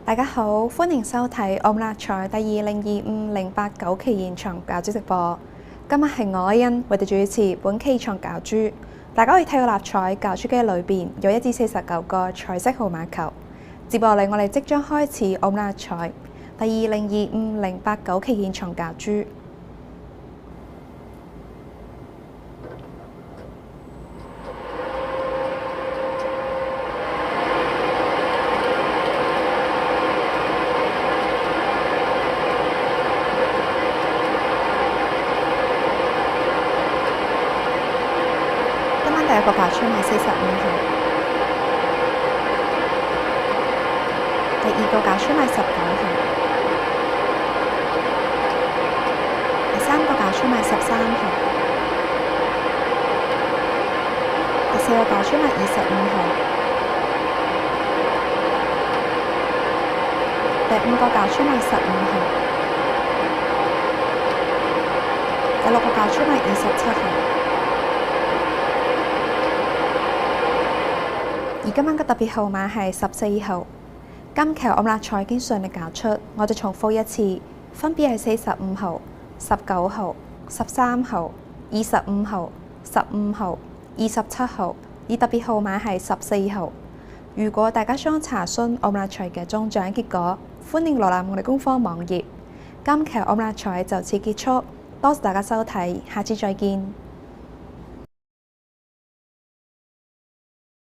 大家好，歡迎收睇澳門立彩第2025-089期現場攪珠直播。今日係我欣為你主持本期現場攪珠。大家可以睇到立彩攪珠機裏邊有1至49個彩色號碼球。接落嚟，我哋即將開始澳門立彩第2025-089期現場攪珠。第一個攪出係45號，第二個攪出係19號，第三個攪出係13號，第四個攪出係25號，第五個攪出係15號，第六個攪出係27號。而今晚嘅特別號碼係14號。今期澳門立彩已經順利攪出，我哋重複一次，分別係45號、19號、13號、25號、15號、27號，而特別號碼係14號。如果大家想查詢澳門立彩嘅中獎結果，歡迎瀏覽我哋官方網頁。今期澳門立彩就此結束，多謝大家收睇，下次再見。